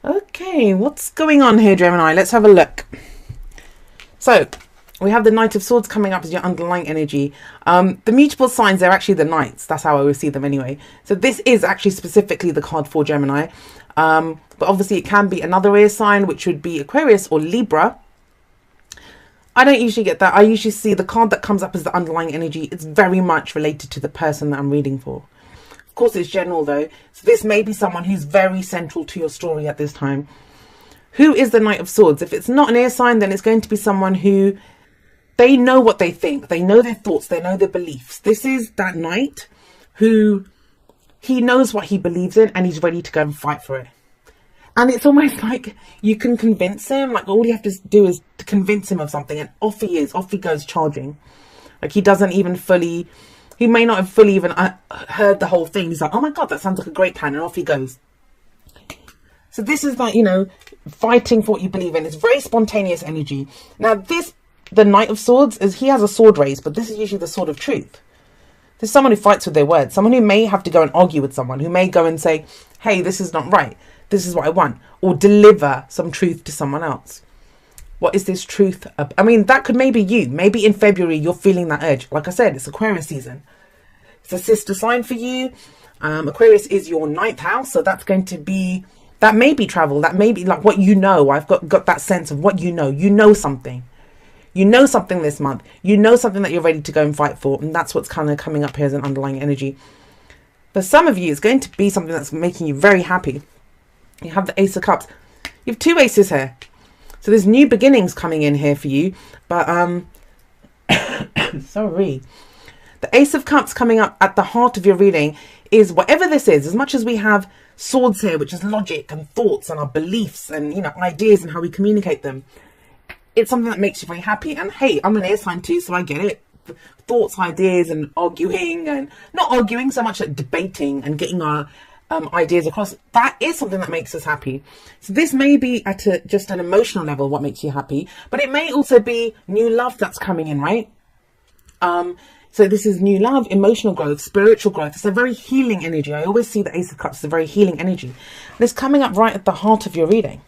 Okay, what's going on here, Gemini? Let's have a look. So, we have the Knight of Swords coming up as your underlying energy. The mutable signs, they're actually the knights. That's how I always see them anyway. So this is actually specifically the card for Gemini. But obviously it can be another air sign, which would be Aquarius or Libra. I don't usually get that. I usually see the card that comes up as the underlying energy. It's very much related to the person that I'm reading for. Of course, it's general though. So this may be someone who's very central to your story at this time. Who is the Knight of Swords? If it's not an air sign, then it's going to be someone who... they know what they think. They know their thoughts. They know their beliefs. This is that knight who he knows what he believes in and he's ready to go and fight for it. And it's almost like you can convince him. Like all you have to do is to convince him of something, and off he is. Off he goes charging. Like he doesn't even fully... he may not have fully even heard the whole thing. He's like, oh my God, that sounds like a great plan. And off he goes. So this is like, you know, fighting for what you believe in. It's very spontaneous energy. Now this... the Knight of Swords, is he has a sword raised, but this is usually the sword of truth. There's someone who fights with their words. Someone who may have to go and argue with someone. Who may go and say, hey, this is not right. This is what I want. Or deliver some truth to someone else. What is this truth? I mean, that could maybe you. Maybe in February, you're feeling that urge. Like I said, it's Aquarius season. It's a sister sign for you. Aquarius is your 9th house. So that's going to be... that may be travel. That may be like what you know. I've got that sense of what you know. You know something. You know something this month. You know something that you're ready to go and fight for. And that's what's kind of coming up here as an underlying energy. For some of you, it's going to be something that's making you very happy. You have the Ace of Cups. You have 2 aces here. So there's new beginnings coming in here for you. But, sorry. The Ace of Cups coming up at the heart of your reading is whatever this is. As much as we have swords here, which is logic and thoughts and our beliefs and, you know, ideas and how we communicate them. It's something that makes you very happy. And hey, I'm an air sign too, so I get it. Thoughts, ideas, and arguing, and not arguing so much, like debating and getting our ideas across. That is something that makes us happy. So this may be at just an emotional level what makes you happy, but it may also be new love that's coming in, right? So this is new love, emotional growth, spiritual growth. It's a very healing energy. I always see the Ace of Cups as a very healing energy. And it's coming up right at the heart of your reading.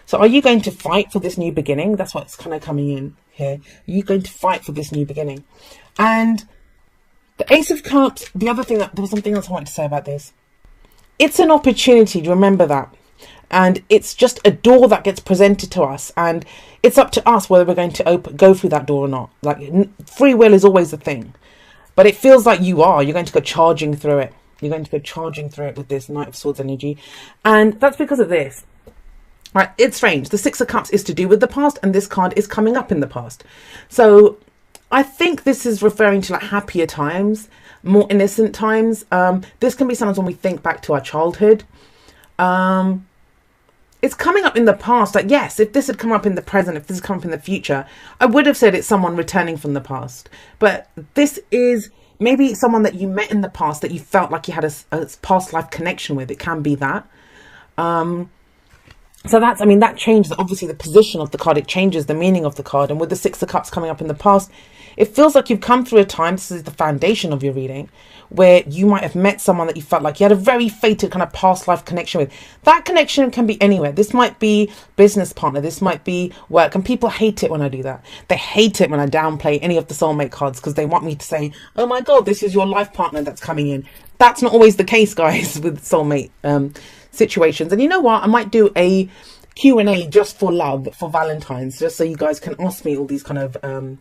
So are you going to fight for this new beginning? That's what's kind of coming in here. Are you going to fight for this new beginning? And the Ace of Cups, the other thing, there was something else I wanted to say about this. It's an opportunity, remember that. And it's just a door that gets presented to us. And it's up to us whether we're going to go through that door or not. Like free will is always a thing. But it feels like you're going to go charging through it. You're going to go charging through it with this Knight of Swords energy. And that's because of this. Right, it's strange. The Six of Cups is to do with the past, and this card is coming up in the past. So I think this is referring to like happier times, more innocent times. This can be sometimes when we think back to our childhood. It's coming up in the past. Like, yes, if this had come up in the present, if this had come up in the future, I would have said it's someone returning from the past. But this is maybe someone that you met in the past that you felt like you had a past life connection with. It can be that. So that's, I mean, that changes obviously the position of the card. It changes the meaning of the card. And with the Six of Cups coming up in the past, it feels like you've come through a time, this is the foundation of your reading, where you might have met someone that you felt like you had a very fated kind of past life connection with. That connection can be anywhere. This might be business partner. This might be work. And people hate it when I do that. They hate it when I downplay any of the soulmate cards because they want me to say, oh my God, this is your life partner that's coming in. That's not always the case, guys, with soulmate situations. And you know what, I might do a Q&A just for love for Valentine's, just so you guys can ask me all these kind of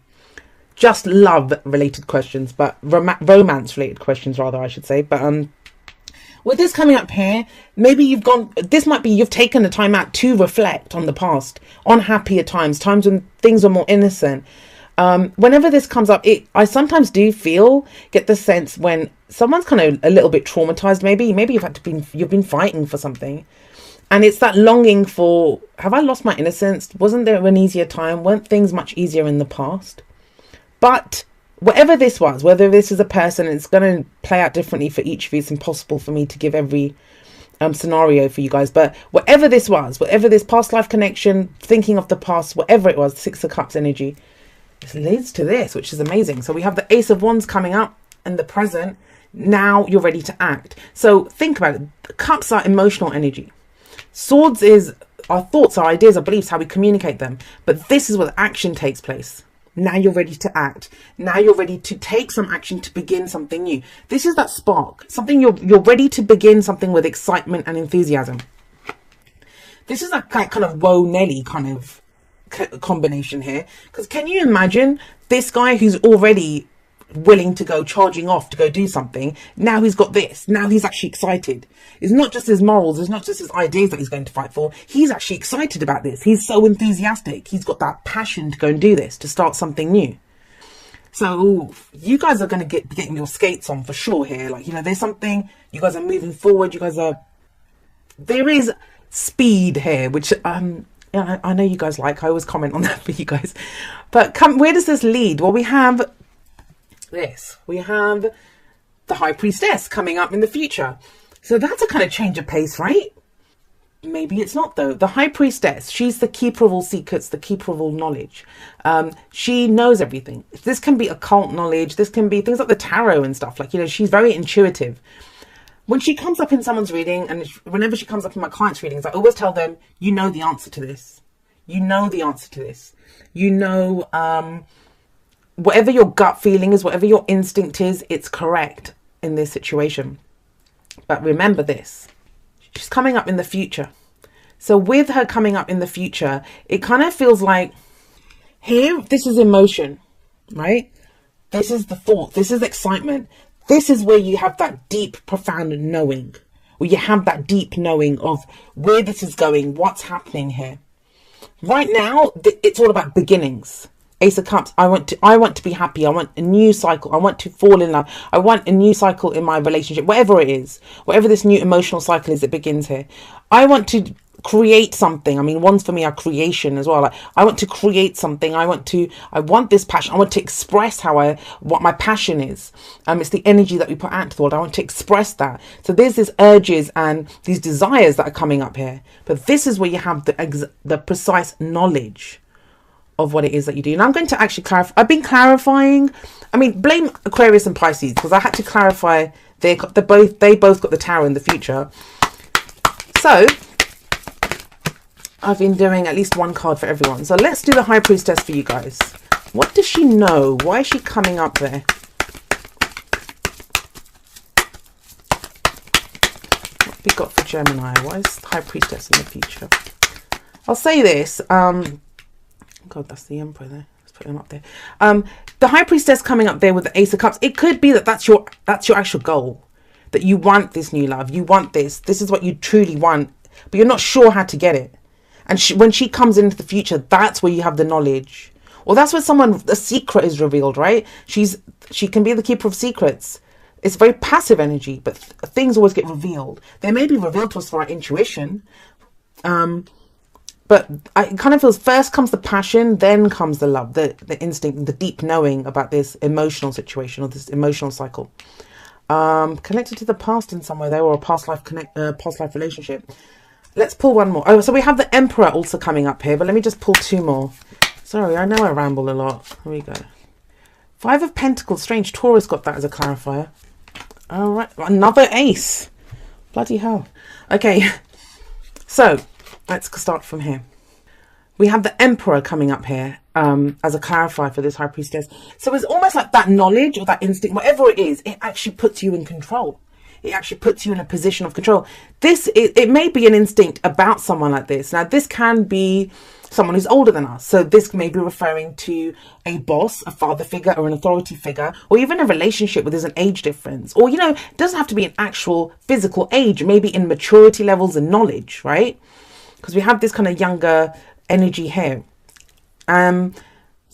just love related questions, but romance related questions rather, I should say. But with this coming up here, maybe you've taken the time out to reflect on the past, on happier times when things were more innocent. Whenever this comes up, I sometimes do get the sense when someone's kind of a little bit traumatized, maybe you've been fighting for something. And it's that longing for, have I lost my innocence? Wasn't there an easier time? Weren't things much easier in the past? But whatever this was, whether this is a person, it's going to play out differently for each of you. It's impossible for me to give every scenario for you guys. But whatever this was, whatever this past life connection, thinking of the past, whatever it was, Six of Cups energy, this leads to this, which is amazing. So we have the Ace of Wands coming up in the present. Now you're ready to act. So think about it. The cups are emotional energy. Swords is our thoughts, our ideas, our beliefs, how we communicate them. But this is where action takes place. Now you're ready to act. Now you're ready to take some action to begin something new. This is that spark. Something you're ready to begin something with excitement and enthusiasm. This is that kind of whoa Nelly kind of combination here. Because can you imagine this guy who's already willing to go charging off to go do something? Now he's got this. Now he's actually excited. It's not just his morals. It's not just his ideas that he's going to fight for. He's actually excited about this. He's so enthusiastic. He's got that passion to go and do this, to start something new. So you guys are going to be getting your skates on for sure here. Like, you know, there's something, you guys are moving forward. There is speed here, which I know you guys like. I always comment on that for you guys. But where does this lead? Well, we have this. We have the High Priestess coming up in the future. So that's a kind of change of pace, right? Maybe it's not, though. The High Priestess, she's the keeper of all secrets, the keeper of all knowledge. She knows everything. This can be occult knowledge. This can be things like the tarot and stuff. Like, you know, she's very intuitive. When she comes up in someone's reading, and whenever she comes up in my clients' readings, I always tell them, you know the answer to this. You know the answer to this. You know, whatever your gut feeling is, whatever your instinct is, it's correct in this situation. But remember this, she's coming up in the future. So with her coming up in the future, it kind of feels like here, this is emotion, right? This is the thought. This is excitement. This is where you have that deep, profound knowing, where you have that deep knowing of where this is going, what's happening here. Right now, it's all about beginnings. Ace of Cups, I want to be happy. I want a new cycle. I want to fall in love. I want a new cycle in my relationship, whatever it is, whatever this new emotional cycle is that begins here. I want to create something. I mean, ones for me are creation as well. Like, I want to create something. I want this passion. I want to express what my passion is. It's the energy that we put out to the world. I want to express that. So there's these urges and these desires that are coming up here. But this is where you have the precise knowledge of what it is that you do. And I'm going to actually clarify. I've been clarifying. I mean, blame Aquarius and Pisces, because I had to clarify they both got the Tower in the future. So I've been doing at least one card for everyone. So let's do the High Priestess for you guys. What does she know? Why is she coming up there? What have we got for Gemini? Why is High Priestess in the future? I'll say this. God, that's the Emperor there. Let's put him up there. The High Priestess coming up there with the Ace of Cups. It could be that that's your actual goal. That you want this new love. You want this. This is what you truly want. But you're not sure how to get it. And when she comes into the future, that's where you have the knowledge. Or that's where a secret is revealed, right? She can be the keeper of secrets. It's very passive energy, but things always get revealed. They may be revealed to us for our intuition. But it kind of feels first comes the passion, then comes the love, the instinct, the deep knowing about this emotional situation or this emotional cycle. Connected to the past in some way there, or a past life relationship. Let's pull one more. Oh, so we have the Emperor also coming up here, but let me just pull two more. Sorry, I know I ramble a lot. Here we go. Five of Pentacles. Strange, Taurus got that as a clarifier. All right, another ace. Bloody hell. Okay, so let's start from here. We have the Emperor coming up here as a clarifier for this High Priestess. So it's almost like that knowledge or that instinct, whatever it is, it actually puts you in control. It actually puts you in a position of control. It may be an instinct about someone like this. Now, this can be someone who's older than us. So this may be referring to a boss, a father figure, or an authority figure, or even a relationship where there's an age difference. Or, you know, it doesn't have to be an actual physical age, maybe in maturity levels and knowledge, right? Because we have this kind of younger energy here. So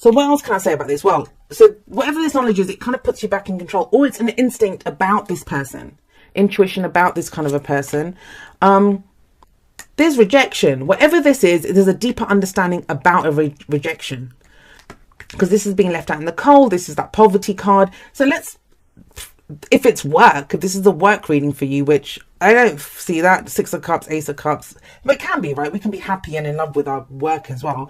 what else can I say about this? Well, so whatever this knowledge is, it kind of puts you back in control, or it's an instinct about this person, intuition about this kind of a person. There's rejection. Whatever this is, there's a deeper understanding about a rejection, because this is being left out in the cold. This is that poverty card. So if it's work, if this is a work reading for you, which I don't see that, Six of Cups, Ace of Cups, but it can be, right? We can be happy and in love with our work as well.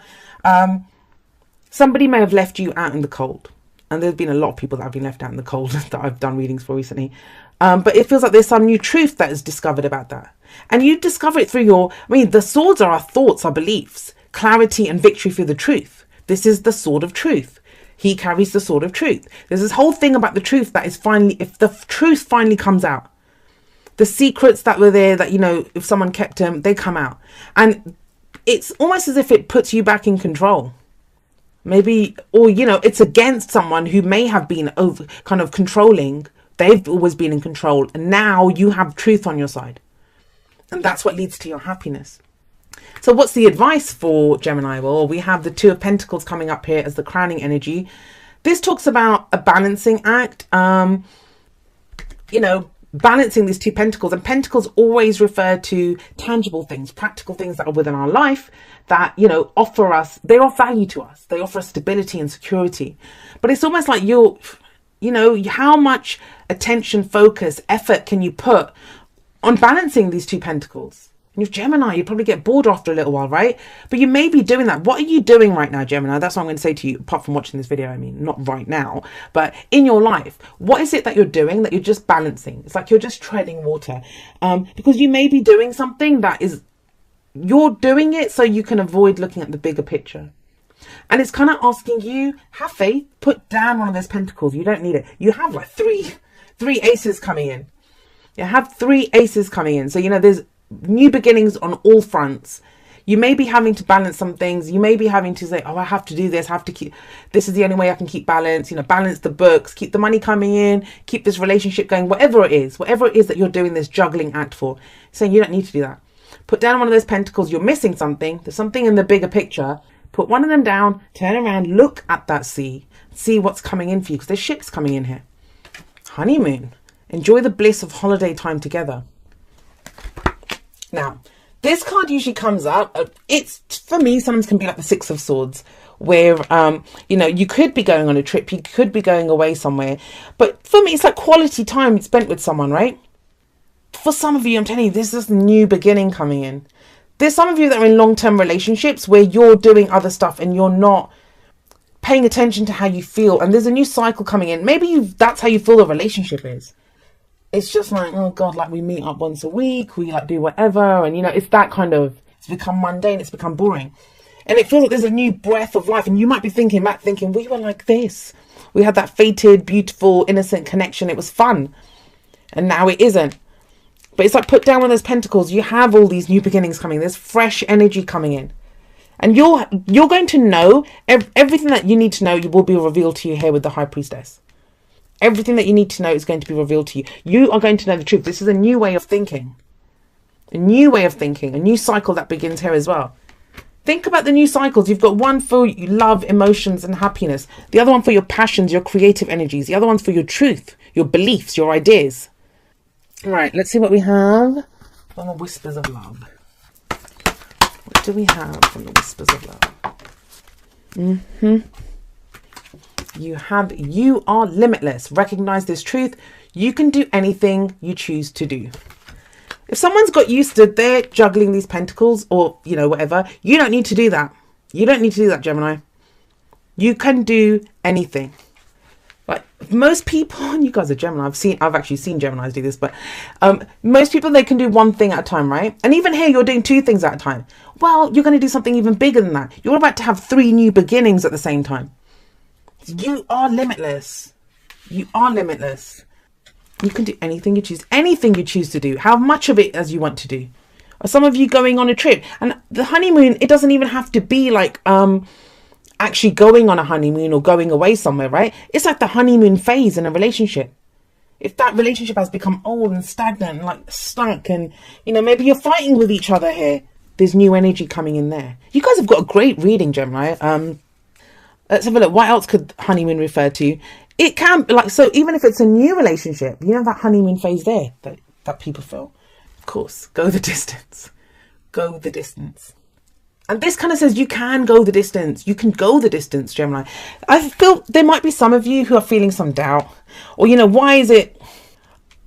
Somebody may have left you out in the cold, and there's been a lot of people that have been left out in the cold that I've done readings for recently. But it feels like there's some new truth that is discovered about that. And you discover it through the swords are our thoughts, our beliefs, clarity and victory through the truth. This is the sword of truth. He carries the sword of truth. There's this whole thing about the truth that is finally, if the truth finally comes out, the secrets that were there that, if someone kept them, they come out. And it's almost as if it puts you back in control. Maybe, or, it's against someone who may have been kind of controlling. They've always been in control. And now you have truth on your side. And that's what leads to your happiness. So what's the advice for Gemini? Well, we have the Two of Pentacles coming up here as the crowning energy. This talks about a balancing act, balancing these two pentacles. And pentacles always refer to tangible things, practical things that are within our life that, offer us, they offer value to us. They offer us stability and security. But it's almost like how much attention, focus, effort can you put on balancing these two pentacles? And with Gemini, you probably get bored after a little while, right? But you may be doing that. What are you doing right now, Gemini? That's what I'm going to say to you, apart from watching this video. I mean, not right now, but in your life, what is it that you're doing that you're just balancing? It's like you're just treading water. Because you may be doing something you're doing it so you can avoid looking at the bigger picture. And it's kind of asking you, have faith, put down one of those pentacles. You don't need it. You have like three aces coming in. You have 3 aces coming in. So, there's new beginnings on all fronts. You may be having to balance some things. You may be having to say, I have to do this. I have to keep, this is the only way I can keep balance, balance the books, keep the money coming in, keep this relationship going, whatever it is that you're doing this juggling act for, saying you don't need to do that. Put down one of those pentacles. You're missing something. There's something in the bigger picture. Put one of them down, turn around, look at that sea, see what's coming in for you, because there's ships coming in here. Honeymoon. Enjoy the bliss of holiday time together. Now, this card usually comes up. It's, for me, sometimes can be like the Six of Swords, where, you could be going on a trip. You could be going away somewhere. But for me, it's like quality time spent with someone, right? For some of you, I'm telling you, there's this new beginning coming in. There's some of you that are in long-term relationships where you're doing other stuff and you're not paying attention to how you feel. And there's a new cycle coming in. Maybe that's how you feel the relationship is. It's just like, oh God, like we meet up once a week, we like do whatever. And, it's that kind of, it's become mundane, it's become boring. And it feels like there's a new breath of life. And you might be thinking, we were like this. We had that fated, beautiful, innocent connection. It was fun. And now it isn't. But it's like, put down one of those pentacles. You have all these new beginnings coming. There's fresh energy coming in. And you're going to know everything that you need to know will be revealed to you here with the High Priestess. Everything that you need to know is going to be revealed to you. You are going to know the truth. This is a new way of thinking. A new way of thinking. A new cycle that begins here as well. Think about the new cycles. You've got one for love, emotions, and happiness. The other one for your passions, your creative energies. The other one's for your truth, your beliefs, your ideas. All right, let's see what we have from the Whispers of Love. What do we have from the Whispers of Love? You are limitless. Recognize this truth. You can do anything you choose to do. If someone's got you stood there juggling these pentacles or, whatever, you don't need to do that. You don't need to do that, Gemini. You can do anything. Like most people, and you guys are Gemini, I've actually seen Geminis do this, but most people, they can do one thing at a time, right? And even here, you're doing 2 things at a time. Well, you're going to do something even bigger than that. You're about to have 3 new beginnings at the same time. You are limitless. You are limitless. You can do anything you choose to do, how much of it as you want to do. Or some of you going on a trip, and the honeymoon, it doesn't even have to be like actually going on a honeymoon or going away somewhere, right? It's like the honeymoon phase in a relationship. If that relationship has become old and stagnant and like stuck, and maybe you're fighting with each other here, there's new energy coming in there. You guys have got a great reading, Gemini. Let's have a look. What else could honeymoon refer to? It can be like, so even if it's a new relationship, that honeymoon phase there that people feel. Of course, go the distance. Go the distance. And this kind of says you can go the distance. You can go the distance, Gemini. I feel there might be some of you who are feeling some doubt. Or, why is it...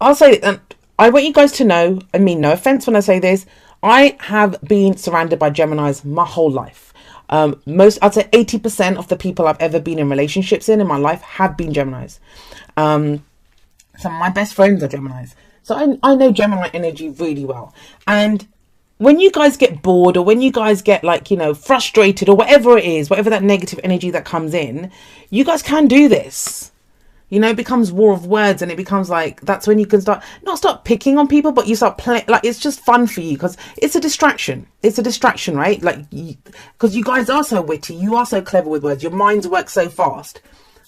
I'll say, and I want you guys to know, I mean, no offense when I say this, I have been surrounded by Geminis my whole life. I'd say 80% of the people I've ever been in relationships in my life have been Geminis. Some of my best friends are Geminis. So I know Gemini energy really well. And when you guys get bored, or when you guys get like, you know, frustrated, or whatever it is, whatever that negative energy that comes in, you guys can do this. You know, it becomes war of words, and it becomes like, that's when you can not start picking on people, but you start playing, like, it's just fun for you because it's a distraction. It's a distraction, right? Like, because you guys are so witty, you are so clever with words, your minds work so fast.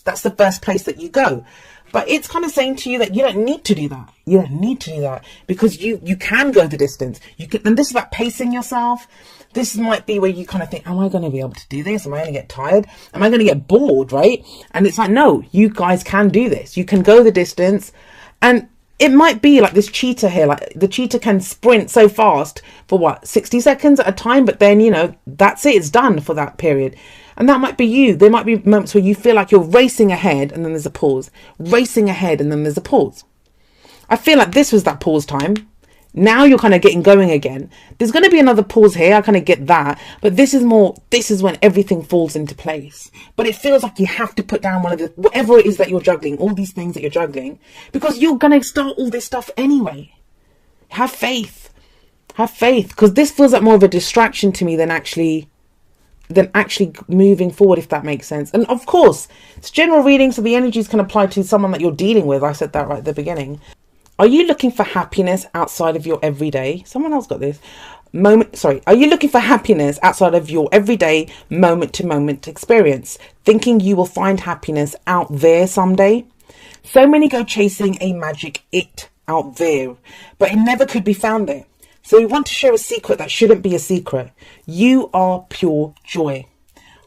That's the first place that you go. But it's kind of saying to you that you don't need to do that. You don't need to do that because you can go the distance. You can, and this is about pacing yourself. This might be where you kind of think, am I going to be able to do this? Am I going to get tired? Am I going to get bored? Right? And it's like, no, you guys can do this. You can go the distance. And it might be like this cheetah here. Like the cheetah can sprint so fast for what, 60 seconds at a time. But then, you know, that's it. It's done for that period. And that might be you. There might be moments where you feel like you're racing ahead and then there's a pause. Racing ahead and then there's a pause. I feel like this was that pause time. Now you're kind of getting going again. There's going to be another pause here. I kind of get that. But this is when everything falls into place. But it feels like you have to put down one of the, whatever it is that you're juggling, all these things that you're juggling, because you're going to start all this stuff anyway. Have faith. Have faith. Because this feels like more of a distraction to me than actually moving forward, if that makes sense. And of course, it's general reading, so the energies can apply to someone that you're dealing with. I said that right at the beginning. Are you looking for happiness outside of your everyday? Someone else got this. Are you looking for happiness outside of your everyday moment to moment experience? Thinking you will find happiness out there someday? So many go chasing a magic it out there, but it never could be found there. So we want to share a secret that shouldn't be a secret. You are pure joy.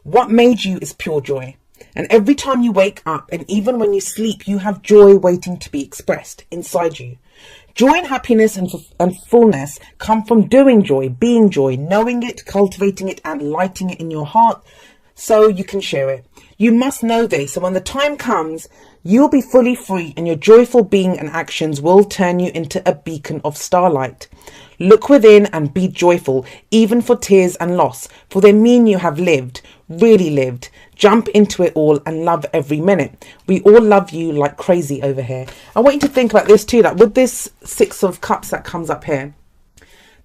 What made you is pure joy. And every time you wake up, and even when you sleep, you have joy waiting to be expressed inside you. Joy and happiness and fullness come from doing joy, being joy, knowing it, cultivating it, and lighting it in your heart so you can share it. You must know this, so when the time comes, you'll be fully free, and your joyful being and actions will turn you into a beacon of starlight. Look within and be joyful, even for tears and loss, for they mean you have lived, really lived. Jump into it all and love every minute. We all love you like crazy over here. I want you to think about this too, like with this 6 of Cups that comes up here.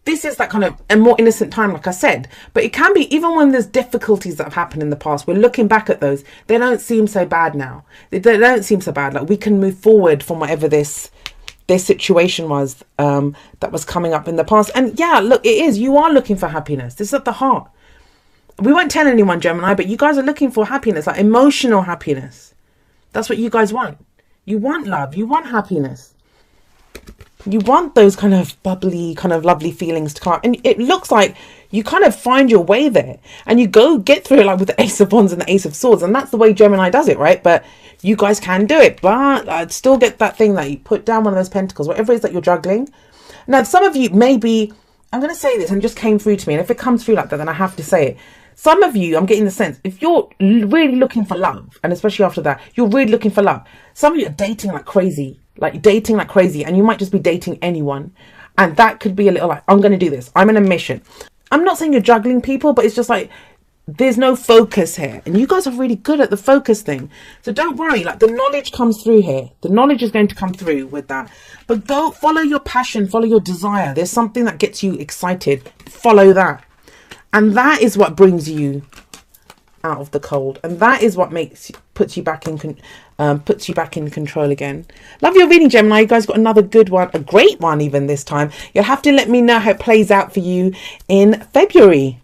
This is that kind of a more innocent time, like I said, but it can be, even when there's difficulties that have happened in the past, we're looking back at those, they don't seem so bad now. They don't seem so bad. Like we can move forward from whatever this situation was that was coming up in the past. And yeah, look, it is, you are looking for happiness. This is at the heart. We won't tell anyone, Gemini, but you guys are looking for happiness, like emotional happiness. That's what you guys want. You want love. You want happiness. You want those kind of bubbly, kind of lovely feelings to come up. And it looks like you kind of find your way there. And you go get through it like with the Ace of Wands and the Ace of Swords. And that's the way Gemini does it, right? But you guys can do it. But I'd still get that thing that you put down one of those pentacles, whatever it is that you're juggling. Now, some of you maybe, I'm going to say this and it just came through to me. And if it comes through like that, then I have to say it. Some of you, I'm getting the sense, if you're really looking for love, and especially after that, you're really looking for love. Some of you are dating like crazy, and you might just be dating anyone. And that could be a little like, I'm going to do this. I'm on a mission. I'm not saying you're juggling people, but it's just like, there's no focus here. And you guys are really good at the focus thing. So don't worry, like the knowledge comes through here. The knowledge is going to come through with that. But go follow your passion, follow your desire. There's something that gets you excited. Follow that. And that is what brings you out of the cold, and that is what puts you back in control again. Love your reading, Gemini. You guys got another good one, a great one even this time. You'll have to let me know how it plays out for you in February.